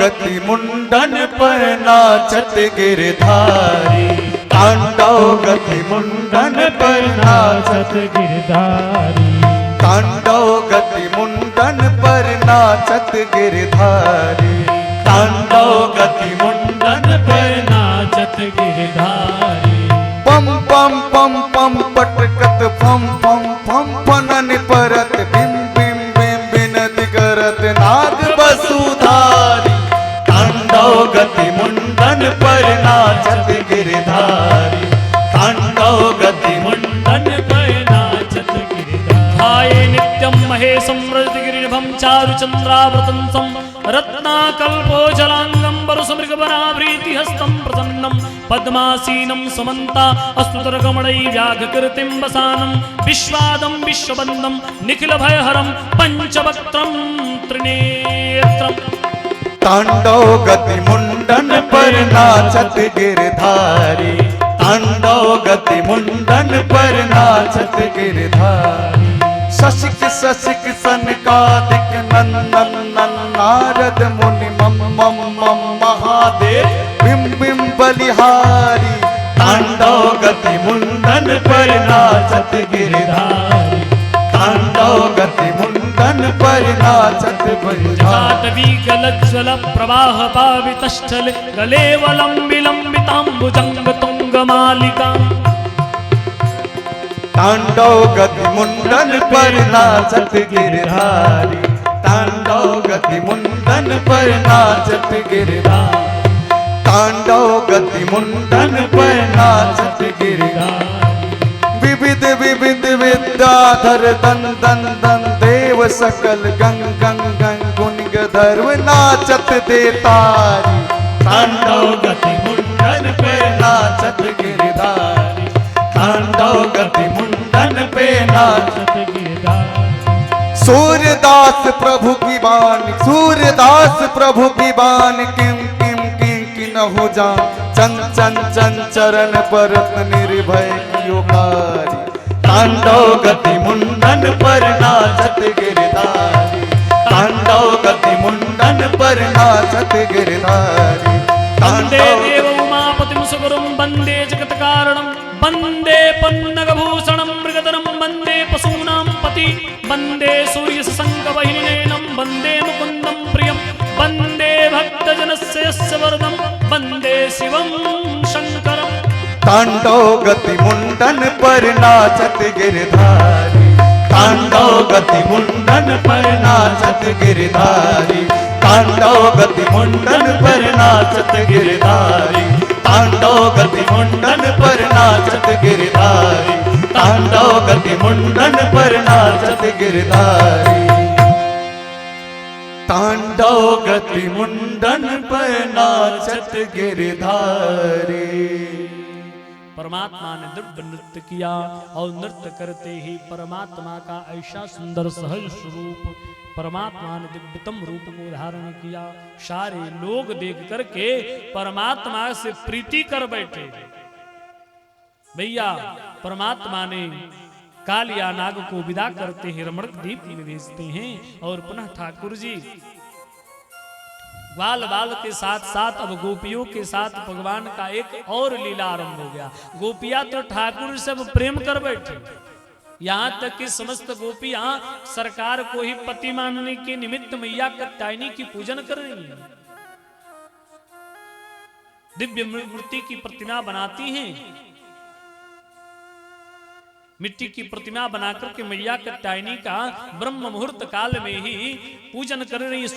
गति मुंडन पर नाचत गिरधारी, तांडव गति मुंडन पर नाचत गिरधारी, तांडव गति मुंडन पर नाचत गिरधारी, तांडव गति मुंडन पर नाचत गिरधारी। पम पम पम पम पटकत फम फम फम फनन परत बिम बिम बिम बिनति करत नाग वसुधारी, तांडव गति मुंडन पर नाचत गिरधारी, तांडव गति मुंडन पर नाचत गिरधारी। ध्याये नित्यं महेशं व्रजगिरिनिभं चारुचन्द्रावृतं रत्नाकल्पोजलांगं वरुसमृगवराभृतिहस्तं प्रसन्नं पद्मासीनं समन्ता अस्तुतरकमणै व्याघकृतिं वसानं विश्वादं विश्वबन्धं निखिलभयहरं पंचवक्त्रं त्रिनेत्रम्। तांडव गति मुंडन पर नाचत गिरधारी, तांडव गति मुंडन पर नाचत गिरधारी। शशिक शशिक सनकादिक नंदन नन नारद मुनि मम मम मम महादेव बिम बिम बलिहारी, तांडव गति मुंडन पर नाचत गिरधारी, तांडव गति मुंडन पर नाचत गिरधारी। गलज्ज्वल प्रवाह पावितस्थल गलेवलं विलंबितांबुजंग तुंगमालिका, तांडव गति मुंडन पर नाचत गिरधारी, तांडव गति मुंडन पर नाचत गिरधारी, तांडव गति मुंडन पर नाचत गिरधारी। विविध विविध विद्याधर दन दन दन देव सकल गंग गंग गंग गुण गधर्व नाचत देतारी, तांडव गति मुंडन पर नाचत गिरधारी, तांडव गति मुंडन पे नाचत गिरधारी। सूर्यदास प्रभु की बानी, सूर्यदास प्रभु की बानी किम किम किम कि नहु जान चन चन चन चरण परत निर्भय योकारी, तांडव गति मुंडन पर नाचत गिरधारी, तांडव गति मुंडन पर नाचत गिरधारी। वंदे देव उमापतिं सुगुरुं वंदे जगत कारणं वंदे पन्नगभूषणं मृगधरं वंदे पशूनां पति वंदे सूर्यशशङ्कवहिनीनयनं वंदे मुकुन्दं प्रियं वंदे भक्तजनस्य यस्य वरदं वंदे शिवं शङ्करम्। तांडव गति मुंडन पर नाचत गिरधारी, तांडव गति मुंडन पर नाचत गिरधारी, तांडव गति मुंडन पर नाचत गिरधारी, तांडव गति मुंडन पर नाचत गिरधारी, तांडव गति मुंडन पर नाचत गिरधारी, तांडव गति मुंडन पर नाचत गिरधारी। परमात्मा ने दिव्य नृत्य किया और नृत्य करते ही परमात्मा का ऐसा सुंदर सहज स्वरूप, परमात्मा ने दिव्यतम रूप को धारण किया। सारे लोग देख करके परमात्मा से प्रीति कर बैठे। भैया परमात्मा ने कालिया नाग को विदा करते हैं, रमणक द्वीप में भेजते हैं और पुनः ठाकुर जी बाल बाल के साथ साथ अब गोपियों के साथ भगवान का एक और लीला आरंभ हो गया। गोपियां तो ठाकुर से प्रेम कर बैठे, यहाँ तक कि समस्त गोपियां सरकार को ही पति मानने के निमित्त मैया कात्यायनी की पूजन कर रही हैं। दिव्य मूर्ति की प्रतिमा बनाती हैं, मिट्टी की प्रतिमा बनाकर के मैया कात्यायनी का ब्रह्म मुहूर्त काल में ही पूजन कर रही।